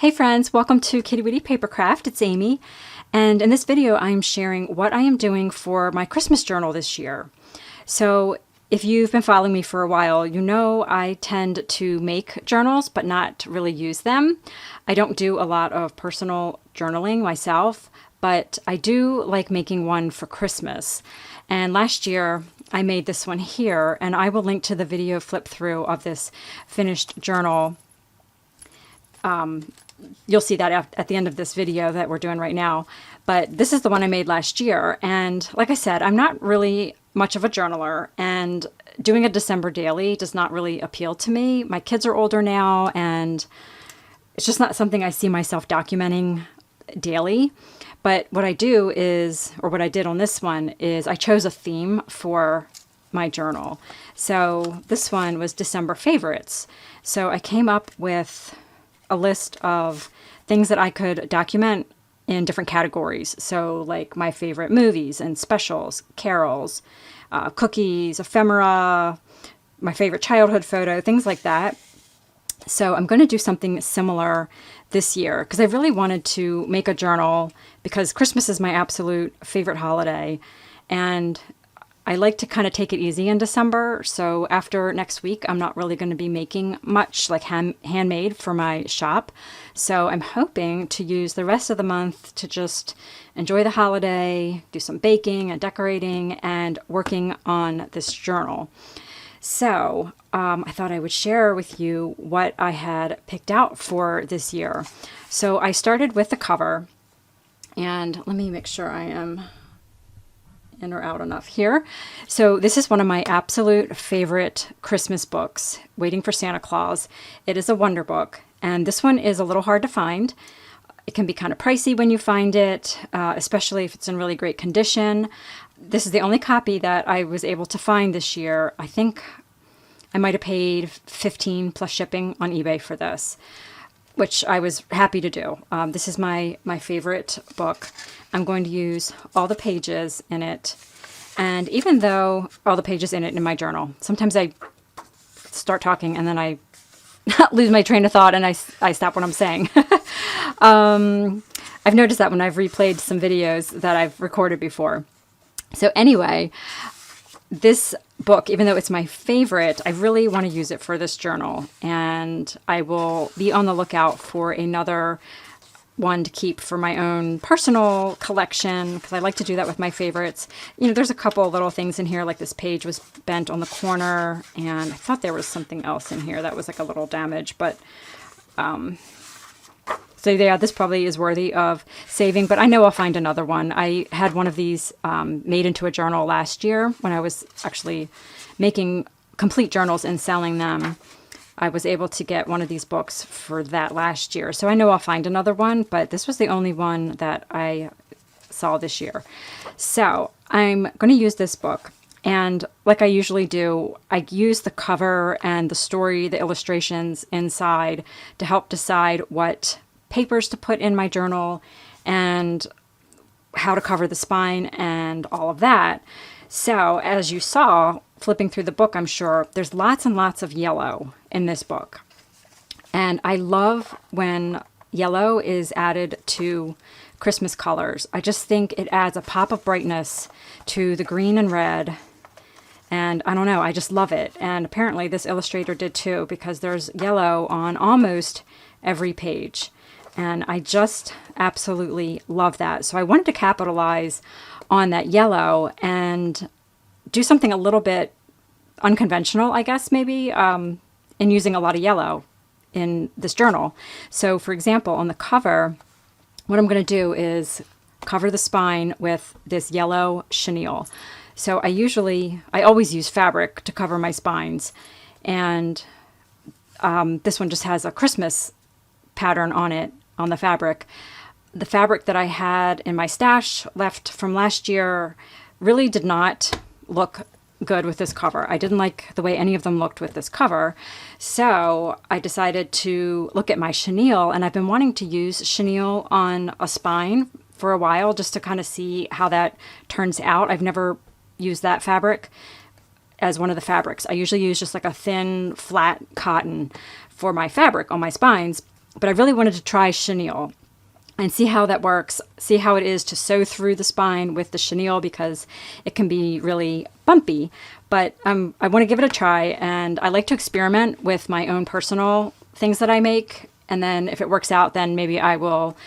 Hey friends, welcome to Kitty Witty Papercraft. It's Amy, and in this video I'm sharing what I am doing for my Christmas journal this year. So if you've been following me for a while, you know I tend to make journals but not really use them. I don't do a lot of personal journaling myself, but I do like making one for Christmas. And last year I made this one here, and I will link to the video flip through of this finished journal. You'll see that at the end of this video that we're doing right now. But this is the one I made last year. And like I said, I'm not really much of a journaler, and doing a December daily does not really appeal to me. My kids are older now, and it's just not something I see myself documenting daily. But what I do is, or what I did on this one is I chose a theme for my journal. So this one was December favorites. So I came up with a list of things that I could document in different categories. So like my favorite movies and specials, carols, cookies, ephemera, my favorite childhood photo, things like that. So I'm going to do something similar this year because I really wanted to make a journal because Christmas is my absolute favorite holiday, and I like to kind of take it easy in December. So after next week, I'm not really going to be making much like handmade for my shop. So I'm hoping to use the rest of the month to just enjoy the holiday, do some baking and decorating and working on this journal. So I thought I would share with you what I had picked out for this year. So I started with the cover, and let me make sure I am in or out enough here. So this is one of my absolute favorite Christmas books, Waiting for Santa Claus. It is a wonder book, and this one is a little hard to find. It can be kind of pricey when you find it, especially if it's in really great condition. This is the only copy that I was able to find this year. I think I might have paid $15 plus shipping on eBay for this, which I was happy to do. This is my favorite book. I'm going to use all the pages in it. And even though all the pages in it in my journal, sometimes I start talking and then I lose my train of thought and I stop what I'm saying. I've noticed that when I've replayed some videos that I've recorded before. So anyway, this book, even though it's my favorite, I really want to use it for this journal, and I will be on the lookout for another one to keep for my own personal collection, because I like to do that with my favorites. You know, there's a couple of little things in here, like this page was bent on the corner, and I thought there was something else in here that was like a little damage, but so yeah, this probably is worthy of saving, but I know I'll find another one. I had one of these made into a journal last year when I was actually making complete journals and selling them. I was able to get one of these books for that last year. So I know I'll find another one, but this was the only one that I saw this year. So I'm going to use this book. And like I usually do, I use the cover and the story, the illustrations inside to help decide what papers to put in my journal and how to cover the spine and all of that. So as you saw, flipping through the book, I'm sure, there's lots and lots of yellow in this book. And I love when yellow is added to Christmas colors. I just think it adds a pop of brightness to the green and red. And I don't know, I just love it. And apparently this illustrator did too, because there's yellow on almost every page. And I just absolutely love that. So I wanted to capitalize on that yellow and do something a little bit unconventional, I guess, maybe, in using a lot of yellow in this journal. So for example, on the cover, what I'm going to do is cover the spine with this yellow chenille. So I always use fabric to cover my spines. And this one just has a Christmas pattern on it, on the fabric. The fabric that I had in my stash left from last year really did not look good with this cover. I didn't like the way any of them looked with this cover. So I decided to look at my chenille, and I've been wanting to use chenille on a spine for a while just to kind of see how that turns out. I've never used that fabric as one of the fabrics. I usually use just like a thin, flat cotton for my fabric on my spines. but I really wanted to try chenille and see how that works, see how it is to sew through the spine with the chenille, because it can be really bumpy. But I want to give it a try, and I like to experiment with my own personal things that I make, and then if it works out, then maybe I will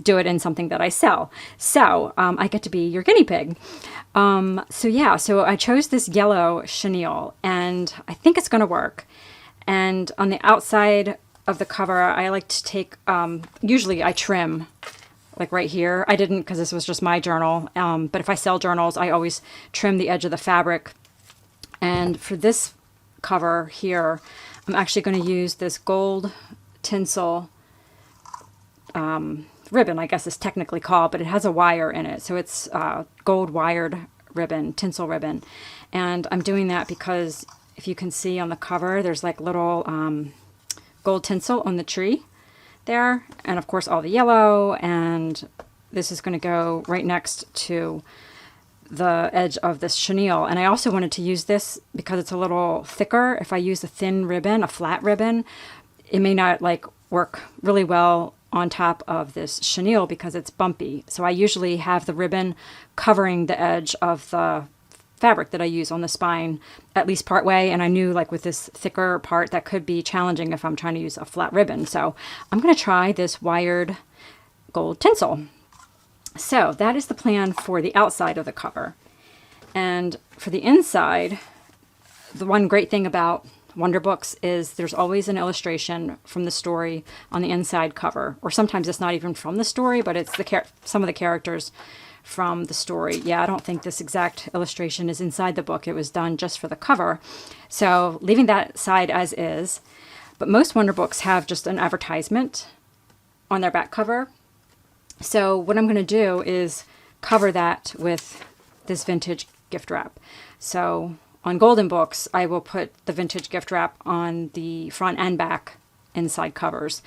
do it in something that I sell. So I get to be your guinea pig. So I chose this yellow chenille, and I think it's going to work. And on the outside of the cover, I like to take, usually I trim like right here. I didn't, because this was just my journal. But if I sell journals, I always trim the edge of the fabric. And for this cover here, I'm actually going to use this gold tinsel ribbon, I guess it's technically called, but it has a wire in it. So it's gold wired ribbon, tinsel ribbon. And I'm doing that because if you can see on the cover, there's like little gold tinsel on the tree there. And of course all the yellow, and this is going to go right next to the edge of this chenille. And I also wanted to use this because it's a little thicker. If I use a thin ribbon, a flat ribbon, it may not like work really well on top of this chenille because it's bumpy. So I usually have the ribbon covering the edge of the fabric that I use on the spine at least part way. And I knew like with this thicker part that could be challenging if I'm trying to use a flat ribbon. So I'm going to try this wired gold tinsel. So that is the plan for the outside of the cover. And for the inside, the one great thing about Wonder Books is there's always an illustration from the story on the inside cover, or sometimes it's not even from the story, but it's some of the characters from the story. Yeah, I don't think this exact illustration is inside the book. It was done just for the cover. So leaving that side as is, but most Wonder Books have just an advertisement on their back cover. So what I'm going to do is cover that with this vintage gift wrap. So on Golden Books, I will put the vintage gift wrap on the front and back inside covers.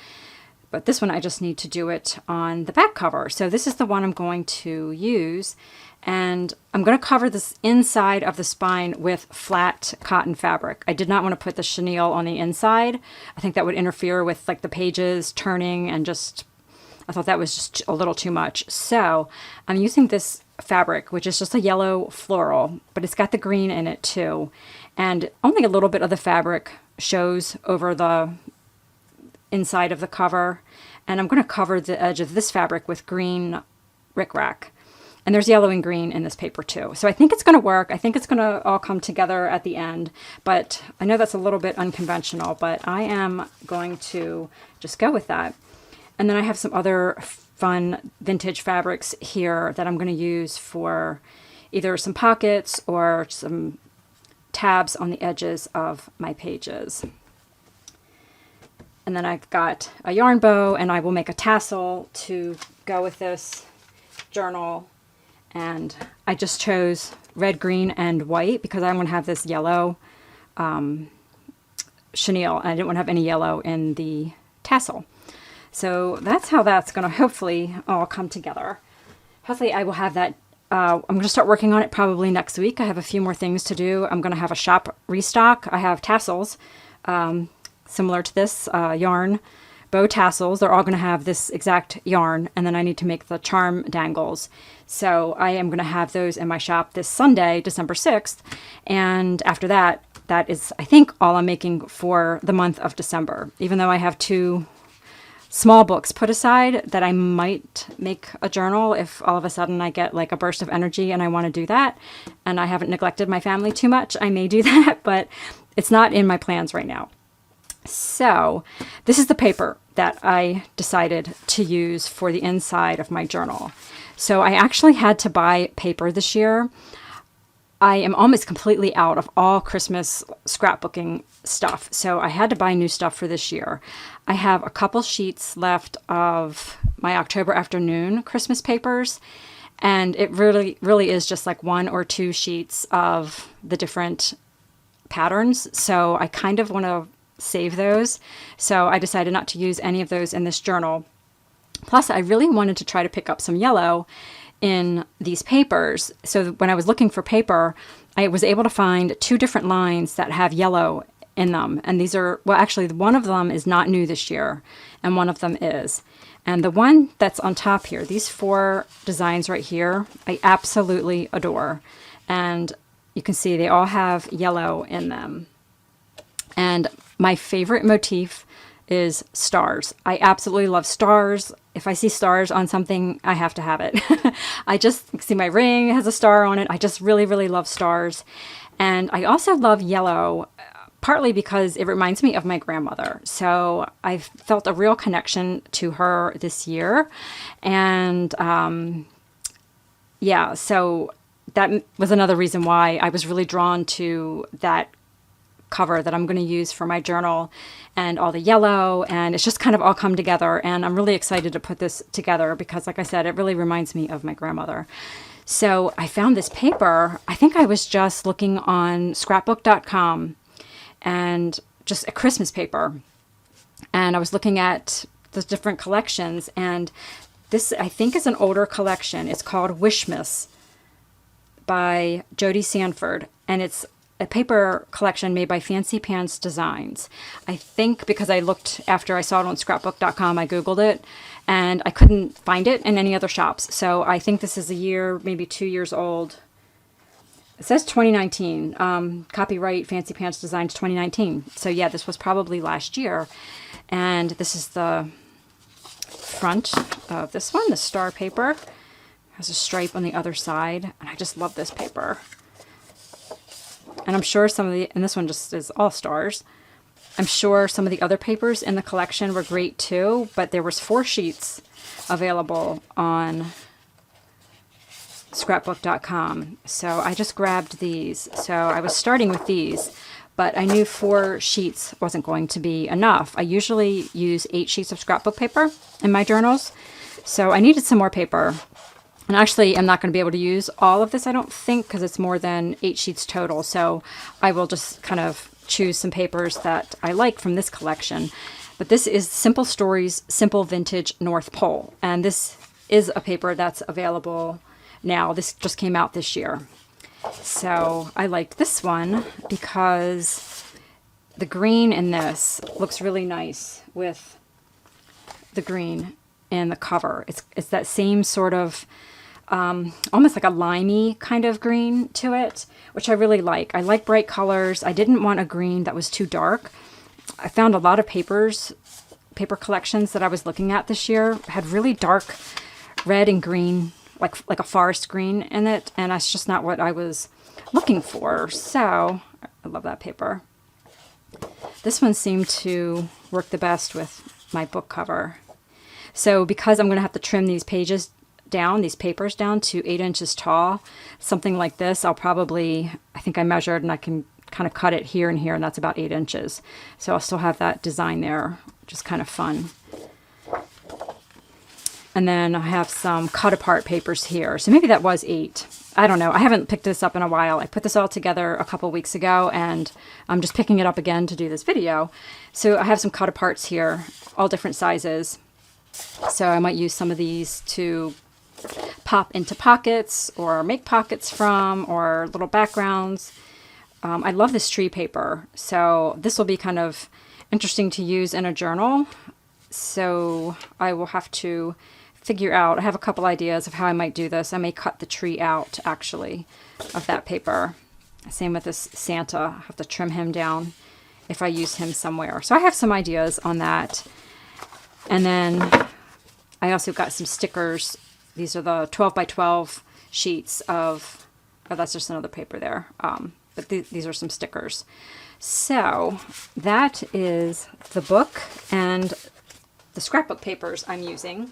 But this one, I just need to do it on the back cover. So this is the one I'm going to use. And I'm going to cover this inside of the spine with flat cotton fabric. I did not want to put the chenille on the inside. I think that would interfere with like the pages turning, and just, I thought that was just a little too much. So I'm using this fabric, which is just a yellow floral, but it's got the green in it too. And only a little bit of the fabric shows over the inside of the cover. And I'm going to cover the edge of this fabric with green rickrack. And there's yellow and green in this paper too. So I think it's going to work. I think it's going to all come together at the end. But I know that's a little bit unconventional, but I am going to just go with that. And then I have some other fun vintage fabrics here that I'm going to use for either some pockets or some tabs on the edges of my pages. And then I've got a yarn bow, and I will make a tassel to go with this journal. And I just chose red, green, and white because I want to have this yellow chenille. And I didn't want to have any yellow in the tassel. So that's how that's going to hopefully all come together. Hopefully I will have that. I'm going to start working on it probably next week. I have a few more things to do. I'm going to have a shop restock. I have tassels similar to this yarn bow tassels. They're all going to have this exact yarn. And then I need to make the charm dangles. So I am going to have those in my shop this Sunday, December 6th. And after that, that is, I think, all I'm making for the month of December. Even though I have 2 small books put aside that I might make a journal if all of a sudden I get like a burst of energy and I want to do that, and I haven't neglected my family too much, I may do that, but it's not in my plans right now. So this is the paper that I decided to use for the inside of my journal. So I actually had to buy paper this year. I am almost completely out of all Christmas scrapbooking stuff, so I had to buy new stuff for this year. I have a couple sheets left of my October afternoon Christmas papers, and it really is just like 1 or 2 sheets of the different patterns, so I kind of want to save those. So I decided not to use any of those in this journal. Plus, I really wanted to try to pick up some yellow in these papers. So when I was looking for paper, I was able to find 2 different lines that have yellow in them. And these are, well, actually, one of them is not new this year, and one of them is. And the one that's on top here, these 4 designs right here, I absolutely adore. And you can see they all have yellow in them. And my favorite motif is stars. I absolutely love stars. If I see stars on something, I have to have it. I just see my ring has a star on it. I just really, really love stars. And I also love yellow, partly because it reminds me of my grandmother. So I felt a real connection to her this year. And yeah, so that was another reason why I was really drawn to that cover that I'm going to use for my journal, and all the yellow, and it's just kind of all come together, and I'm really excited to put this together because, like I said, it really reminds me of my grandmother. So I found this paper. I think I was just looking on scrapbook.com, and just a Christmas paper, and I was looking at the different collections, and this I think is an older collection. It's called Wishmas by Jody Sanford, and it's a paper collection made by Pants Designs. I think because I looked after I saw it on scrapbook.com, I Googled it, and I couldn't find it in any other shops. So I think this is a year, maybe 2 years old. It says 2019, copyright Fancy Pants Designs 2019. So yeah, this was probably last year. And this is the front of this one, the star paper. Has a stripe on the other side, and I just love this paper. And I'm sure some of the, and this one just is all stars. I'm sure some of the other papers in the collection were great too, but there was 4 sheets available on scrapbook.com. So I just grabbed these. So I was starting with these, but I knew 4 sheets wasn't going to be enough. I usually use 8 sheets of scrapbook paper in my journals. So I needed some more paper. And actually, I'm not going to be able to use all of this, I don't think, because it's more than 8 sheets total. So I will just kind of choose some papers that I like from this collection. But this is Simple Stories, Simple Vintage North Pole. And this is a paper that's available now. This just came out this year. So I like this one because the green in this looks really nice with the green in the cover. It's that same sort of almost like a limey kind of green to it, which I really like. I like bright colors. I didn't want a green that was too dark. I found a lot of paper collections that I was looking at this year had really dark red and green, like a forest green in it, and that's just not what I was looking for. So I love that paper. This one seemed to work the best with my book cover. So because I'm going to have to trim these papers down to 8 inches tall, something like this, I'll probably, I think I measured and I can kind of cut it here and here, and that's about 8 inches. So I'll still have that design there, which is kind of fun. And then I have some cut apart papers here. So maybe that was 8. I don't know. I haven't picked this up in a while. I put this all together a couple weeks ago, and I'm just picking it up again to do this video. So I have some cut aparts here, all different sizes. So I might use some of these to pop into pockets or make pockets from, or little backgrounds. I love this tree paper, so this will be kind of interesting to use in a journal. So I will have to figure out, I have a couple ideas of how I might do this. I may cut the tree out, actually, of that paper. Same with this Santa. I'll have to trim him down if I use him somewhere. So I have some ideas on that. And then I also got some stickers. These are the 12 by 12 sheets of, oh, that's just another paper there. But these are some stickers. So that is the book and the scrapbook papers I'm using.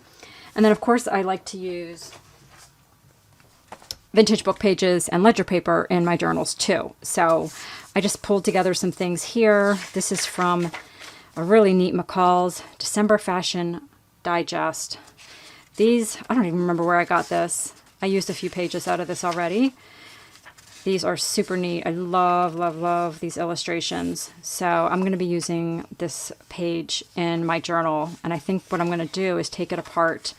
And then, of course, I like to use vintage book pages and ledger paper in my journals, too. So I just pulled together some things here. This is from a really neat McCall's December Fashion Digest. These, I don't even remember where I got this. I used a few pages out of this already. These are super neat. I love, love, love these illustrations. So I'm going to be using this page in my journal. And I think what I'm going to do is take it apart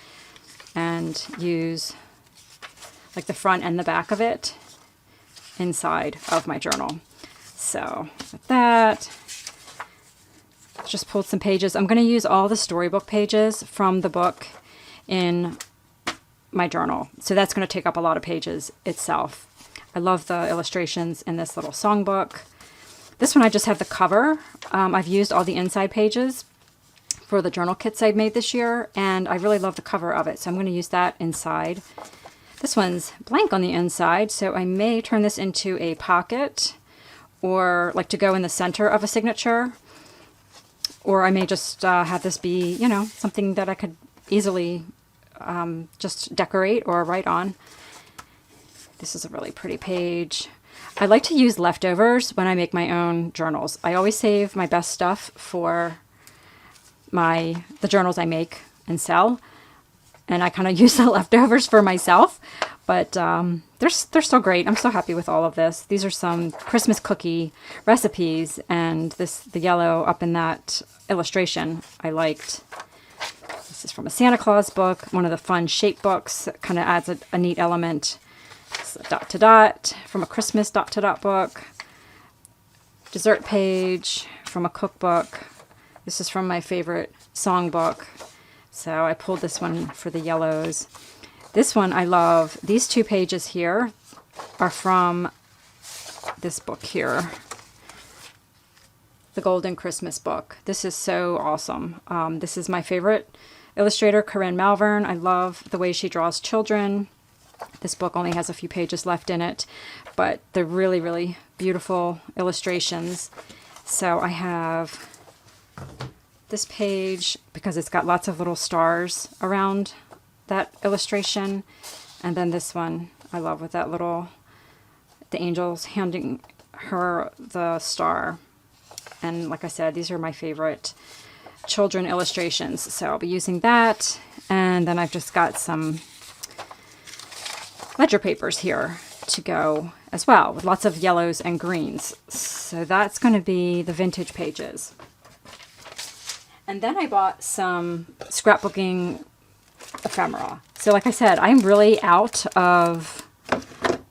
and use like the front and the back of it inside of my journal. So with that, Just pulled some pages. I'm going to use all the storybook pages from the book in my journal. So that's going to take up a lot of pages itself. I love the illustrations in this little songbook. This one I just have the cover. I've used all the inside pages for the journal kits I made this year, and I really love the cover of it, so I'm going to use that inside. This one's blank on the inside, so I may turn this into a pocket or like to go in the center of a signature, or I may just have this be, you know, something that I could easily just decorate or write on. This is a really pretty page. I like to use leftovers when I make my own journals. I always save my best stuff for the journals I make and sell, and I kind of use the leftovers for myself, but they're still great. I'm so happy with all of this. These are some Christmas cookie recipes, and the yellow up in that illustration I liked. This is from a Santa Claus book, one of the fun shape books that kind of adds a neat element. It's a dot to dot from a Christmas dot to dot book. Dessert page from a cookbook. This is from my favorite songbook, so I pulled this one for the yellows. This one I love. These two pages here are from this book here, the Golden Christmas book. This is so awesome. This is my favorite illustrator, Corinne Malvern. I love the way she draws children. This book only has a few pages left in it, but they're really, really beautiful illustrations. So I have this page because it's got lots of little stars around that illustration. And then this one I love with that the angels handing her the star. And like I said, these are my favorite children illustrations. So I'll be using that. And then I've just got some ledger papers here to go as well, with lots of yellows and greens. So that's going to be the vintage pages. And then I bought some scrapbooking ephemera. So like I said, I'm really out of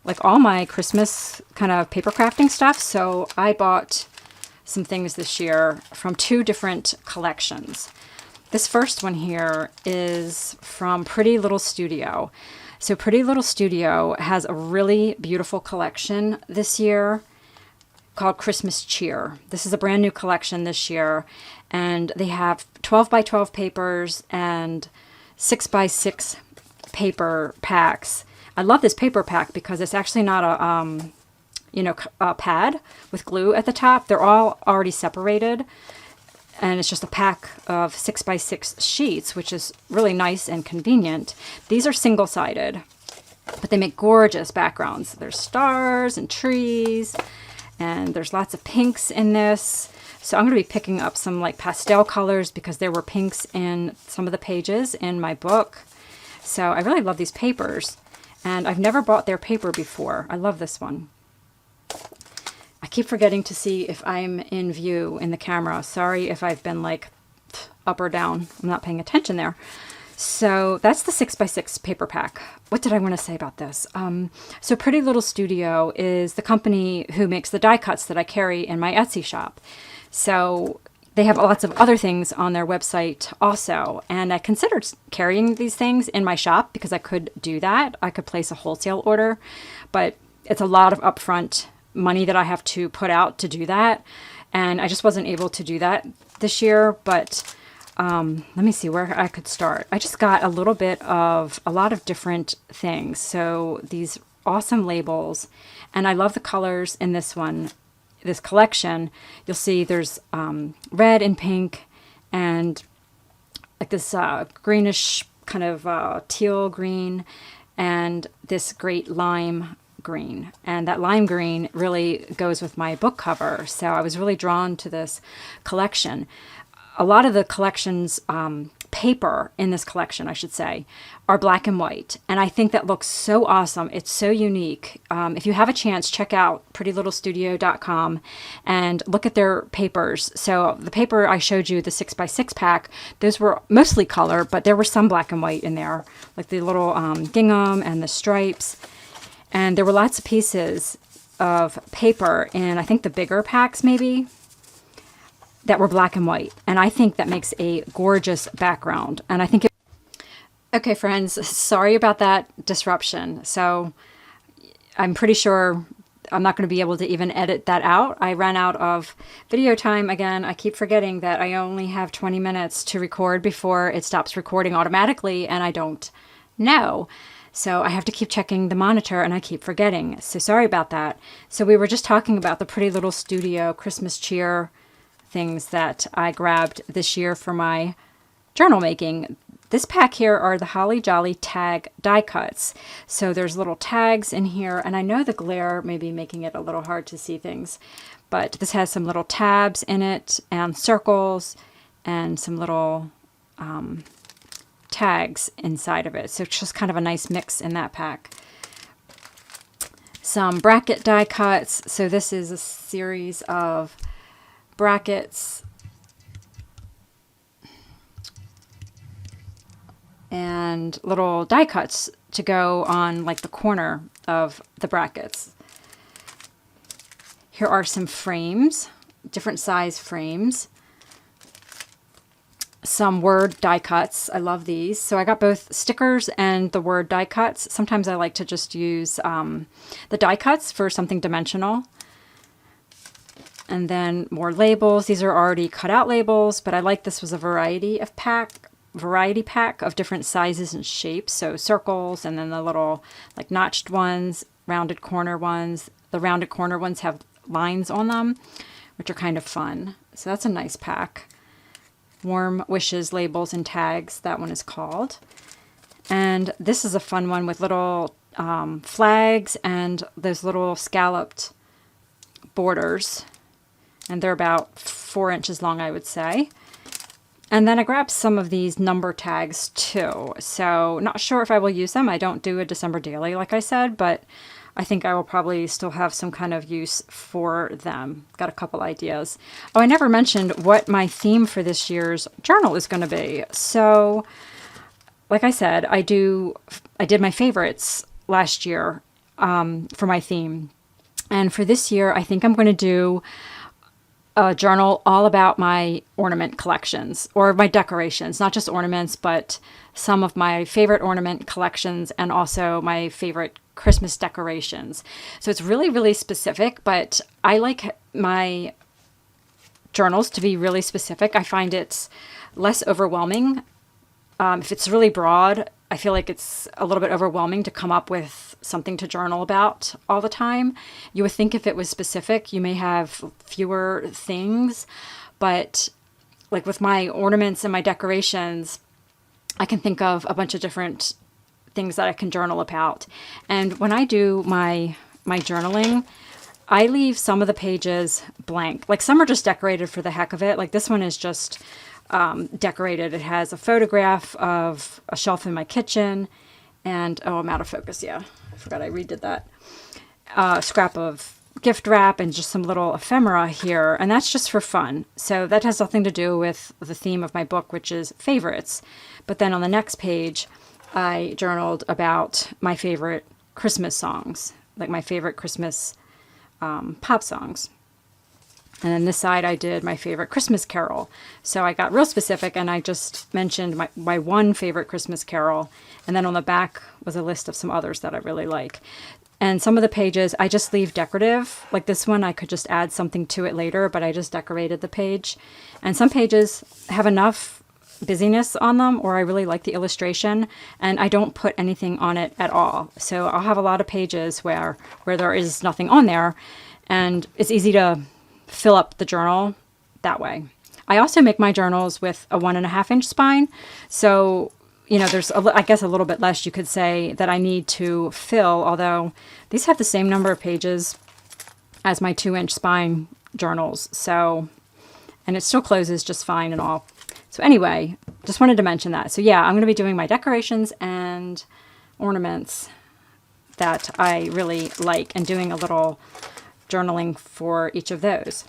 like all my Christmas kind of paper crafting stuff. So I bought some things this year from two different collections. This first one here is from Pretty Little Studio. So Pretty Little Studio has a really beautiful collection this year called Christmas Cheer. This is a brand new collection this year, and they have 12 by 12 papers and 6 by 6 paper packs. I love this paper pack because it's actually not a pad with glue at the top. They're all already separated, and it's just a pack of 6 by 6 sheets, which is really nice and convenient. These are single-sided, but they make gorgeous backgrounds. There's stars and trees, and there's lots of pinks in this. So I'm going to be picking up some like pastel colors because there were pinks in some of the pages in my book. So I really love these papers, and I've never bought their paper before. I love this one. I keep forgetting to see if I'm in view in the camera. Sorry if I've been like up or down. I'm not paying attention there. So that's the 6 by 6 paper pack. What did I want to say about this? So Pretty Little Studio is the company who makes the die cuts that I carry in my Etsy shop. So they have lots of other things on their website also. And I considered carrying these things in my shop because I could do that. I could place a wholesale order, but it's a lot of upfront money that I have to put out to do that. And I just wasn't able to do that this year, but let me see where I could start. I just got a little bit of a lot of different things. So these awesome labels, and I love the colors in this one, this collection. You'll see there's red and pink and like this greenish kind of teal green and this great lime green. And that lime green really goes with my book cover. So I was really drawn to this collection. A lot of the collection's paper in this collection, I should say, are black and white. And I think that looks so awesome. It's so unique. If you have a chance, check out prettylittlesstudio.com and look at their papers. So the paper I showed you, the 6 by 6 pack, those were mostly color, but there were some black and white in there, like the little gingham and the stripes. And there were lots of pieces of paper in, I think, the bigger packs maybe. that were black and white. And I think that makes a gorgeous background. And I think it... Okay, friends, sorry about that disruption. So I'm pretty sure I'm not going to be able to even edit that out. I ran out of video time again. I keep forgetting that I only have 20 minutes to record before it stops recording automatically, and I don't know. So I have to keep checking the monitor, and I keep forgetting. So sorry about that. So we were just talking about the Pretty Little Studio Christmas cheer things that I grabbed this year for my journal making. This pack here are the Holly Jolly tag die cuts. So there's little tags in here, and I know the glare may be making it a little hard to see things, but this has some little tabs in it and circles and some little tags inside of it. So it's just kind of a nice mix in that pack. Some bracket die cuts. So this is a series of brackets and little die cuts to go on like the corner of the brackets. Here are some frames, different size frames. Some word die cuts. I love these. So I got both stickers and the word die cuts. Sometimes I like to just use the die cuts for something dimensional. And then more labels. These are already cut out labels, but I like this was a variety pack of different sizes and shapes. So circles, and then the little like notched ones, rounded corner ones. The rounded corner ones have lines on them, which are kind of fun. So that's a nice pack. Warm Wishes labels and tags, that one is called. And this is a fun one with little flags and those little scalloped borders. And they're about 4 inches long, I would say. And then I grabbed some of these number tags too. So not sure if I will use them. I don't do a December daily, like I said, but I think I will probably still have some kind of use for them. Got a couple ideas. Oh, I never mentioned what my theme for this year's journal is going to be. So like I said, I did my favorites last year for my theme. And for this year, I think I'm going to do a journal all about my ornament collections or my decorations, not just ornaments, but some of my favorite ornament collections and also my favorite Christmas decorations. So it's really, really specific, but I like my journals to be really specific. I find it's less overwhelming. If it's really broad, I feel like it's a little bit overwhelming to come up with something to journal about all the time. You would think if it was specific, you may have fewer things, but like with my ornaments and my decorations, I can think of a bunch of different things that I can journal about. And when I do my journaling, I leave some of the pages blank. Like some are just decorated for the heck of it. Like this one is just decorated. It has a photograph of a shelf in my kitchen and, oh, I'm out of focus. Yeah, I forgot I redid that. Scrap of gift wrap and just some little ephemera here. And that's just for fun. So that has nothing to do with the theme of my book, which is favorites. But then on the next page, I journaled about my favorite Christmas songs, like my favorite Christmas pop songs. And then this side I did my favorite Christmas carol. So I got real specific and I just mentioned my one favorite Christmas carol. And then on the back was a list of some others that I really like. And some of the pages I just leave decorative. Like this one I could just add something to it later, but I just decorated the page. And some pages have enough busyness on them, or I really like the illustration, and I don't put anything on it at all. So I'll have a lot of pages where there is nothing on there, and it's easy to fill up the journal that way. I also make my journals with a 1.5 inch spine. So, you know, there's, I guess, a little bit less you could say that I need to fill, although these have the same number of pages as my 2 inch spine journals. So, and it still closes just fine and all. So anyway, just wanted to mention that. So yeah, I'm going to be doing my decorations and ornaments that I really like and doing a little journaling for each of those.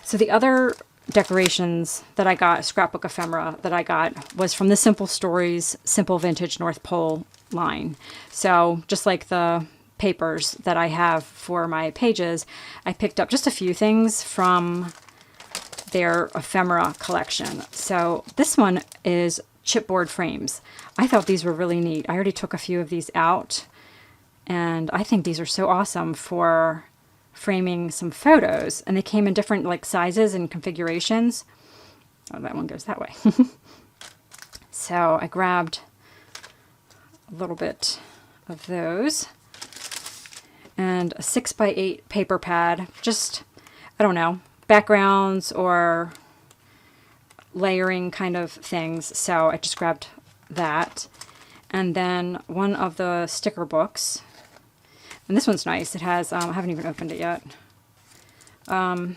So the other decorations that I got, Scrapbook Ephemera that I got, was from the Simple Stories Simple Vintage North Pole line. So just like the papers that I have for my pages, I picked up just a few things from their ephemera collection. So this one is Chipboard Frames. I thought these were really neat. I already took a few of these out, and I think these are so awesome for framing some photos. And they came in different like sizes and configurations. Oh, that one goes that way. So I grabbed a little bit of those and a 6x8 paper pad. Just, I don't know, backgrounds or layering kind of things. So I just grabbed that. And then one of the sticker books. And this one's nice. It has, I haven't even opened it yet. But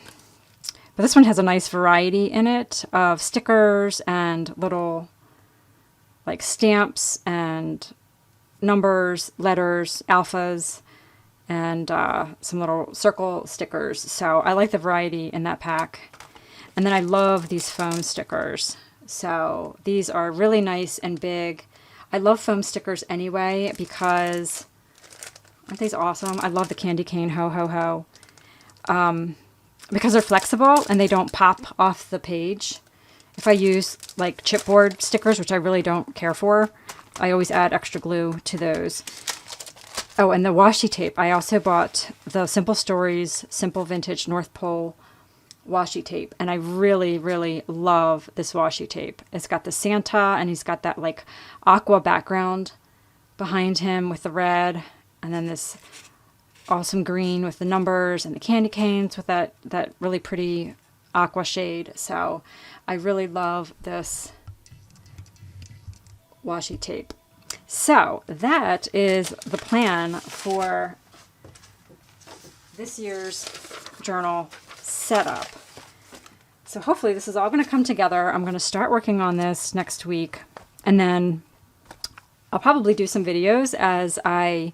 this one has a nice variety in it of stickers and little like stamps and numbers, letters, alphas, and some little circle stickers. So I like the variety in that pack. And then I love these foam stickers. So these are really nice and big. I love foam stickers anyway because, aren't these awesome? I love the candy cane ho ho ho. Because they're flexible and they don't pop off the page. If I use like chipboard stickers, which I really don't care for, I always add extra glue to those. Oh, and the washi tape. I also bought the Simple Stories Simple Vintage North Pole washi tape. And I really, really love this washi tape. It's got the Santa and he's got that like aqua background behind him with the red. And then this awesome green with the numbers and the candy canes with that really pretty aqua shade. So I really love this washi tape. So that is the plan for this year's journal setup. So hopefully this is all going to come together. I'm going to start working on this next week, and then I'll probably do some videos as I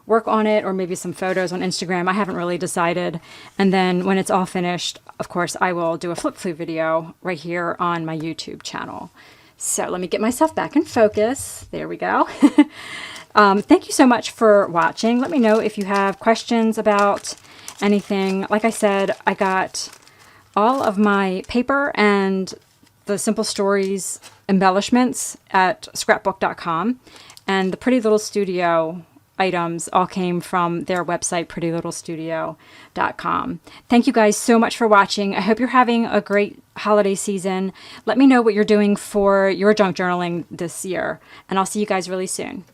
work on it, or maybe some photos on Instagram. I haven't really decided. And then when it's all finished, of course, I will do a flip through video right here on my YouTube channel. So let me get myself back in focus. There we go. Thank you so much for watching. Let me know if you have questions about anything. Like I said, I got all of my paper and the Simple Stories embellishments at scrapbook.com, and the Pretty Little Studio items all came from their website, prettylittlestudio.com. Thank you guys so much for watching. I hope you're having a great holiday season. Let me know what you're doing for your junk journaling this year, and I'll see you guys really soon.